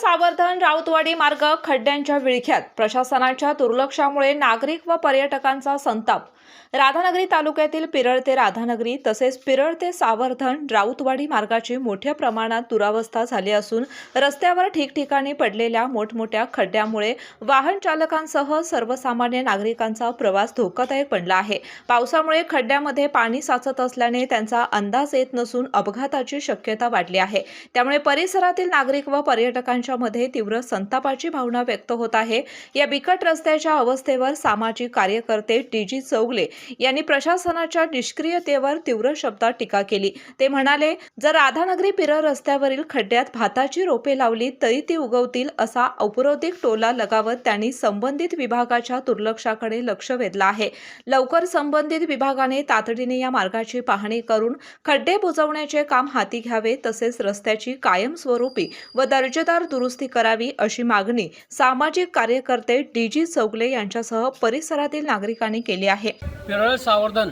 सावर्धन राऊतवाडी मार्ग खड्ड्यांच्या विळख्यात, प्रशासनाच्या दुर्लक्षामुळे नागरिक व पर्यटकांचा संताप। राधानगरी तालुक्यातील पिरळ ते राधानगरी तसेच पिरळ ते सावर्धन राऊतवाडी मार्गाची मोठ्या प्रमाणात दुरावस्था झाली असून रस्त्यावर ठिकठिकाणी पडलेल्या मोठमोठ्या खड्ड्यामुळे वाहन चालकांसह सर्वसामान्य नागरिकांचा प्रवास धोकादायक बनला आहे। पावसामुळे खड्ड्यामध्ये पाणी साचत असल्याने त्यांचा अंदाज येत नसून अपघाताची शक्यता वाढली आहे। त्यामुळे परिसरातील नागरिक व पर्यटकांच्या मध्ये तीव्र संतापाची भावना व्यक्त होत आहे। या बिकट रस्त्याच्या अवस्थेवर सामाजिक कार्यकर्ते डी.जी. चौगले यांनी प्रशासनाच्या निष्क्रियतेवर तीव्र शब्दात टीका केली। ते म्हणाले, जर राधानगरी पिरळ रस्त्यावरील खड्ड्यात भाताची रोपे लावली तरी ती उगवतील असा औपरोधिक टोला लगावत त्यांनी संबंधित विभागाच्या दुर्लक्षाकडे लक्ष वेधलं आहे। लवकर संबंधित विभागाने तातडीने या मार्गाची पाहणी करून खड्डे बुजवण्याचे काम हाती घ्यावे तसेच रस्त्याची कायमस्वरूपी व दर्जेदार दुरुस्ती करावी अशी मागणी सामाजिक कार्यकर्ते डी.जी. चौगले यांच्यासह परिसरातील नागरिकांनी केली आहे। पिरळ सावर्धन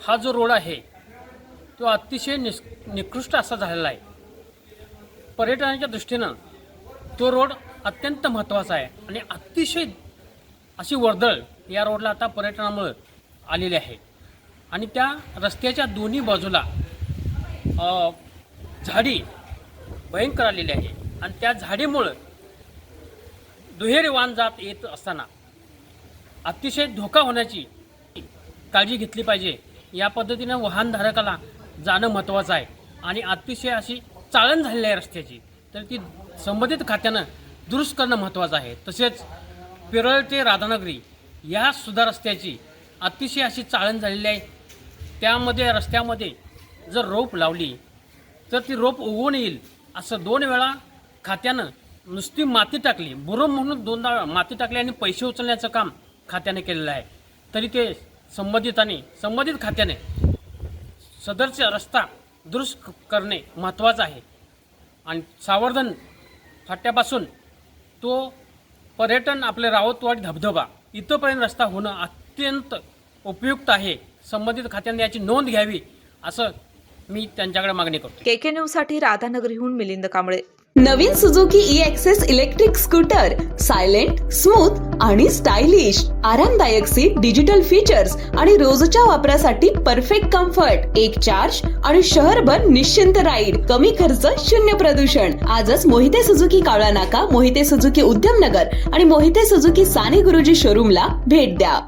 हा जो रोड आहे तो अतिशय निकृष्ट असा झालेला आहे। पर्यटनाच्या दृष्टीनं तो रोड अत्यंत महत्त्वाचा आहे आणि अतिशय अशी वर्दळ या रोडला आता पर्यटनामुळे आलेली आहे आणि त्या रस्त्याच्या दोन्ही बाजूला झाडी भयंकर आलेली आहे आणि त्या झाडीमुळे दुहेरी वाहन जात येत असताना अतिशय धोका होण्याची काळजी घेतली पाहिजे। या पद्धतीनं वाहनधारकाला जाणं महत्त्वाचं आहे आणि अतिशय अशी चाळण झालेली आहे रस्त्याची, तर ती संबंधित खात्यानं दुरुस्त करणं महत्त्वाचं आहे। तसेच पिरळ ते राधानगरी या सुद्धा रस्त्याची अतिशय अशी चाळण झालेली आहे। त्यामध्ये रस्त्यामध्ये जर रोप लावली तर ती रोप उगवून येईल असं 2 वेळा खात्यानं नुसती माती टाकली, बुरम म्हणून 2दा माती टाकली आणि पैसे उचलण्याचं काम खात्याने केलेलं आहे। तरी ते संबंधित खात्याने सदरचा रस्ता दुरुस्त करणे महत्त्वाचं आहे आणि सावर्धन फाट्यापासून तो पर्यटन आपले राऊतवाडी धबधबा इथंपर्यंत रस्ता होणं अत्यंत उपयुक्त आहे। संबंधित खात्याने याची नोंद घ्यावी असं मी त्यांच्याकडे मागणी करतो। केके न्यूज साठी राधानगरीहून मिलिंद कांबळे। नवीन Suzuki e Access electric scooter silent, smooth आणि स्टायलिश, आरामदायक सीट, डिजिटल फीचर्स आणि रोजच्या वापरासाठी परफेक्ट कम्फर्ट, एक चार्ज आणि शहरभर निश्चिंत राईड, कमी खर्च, शून्य प्रदूषण। आजच मोहिते सुझुकी कावळा नाका, मोहिते सुझुकी उद्यमनगर आणि मोहिते सुझुकी साने गुरुजी शोरूमला भेट द्या।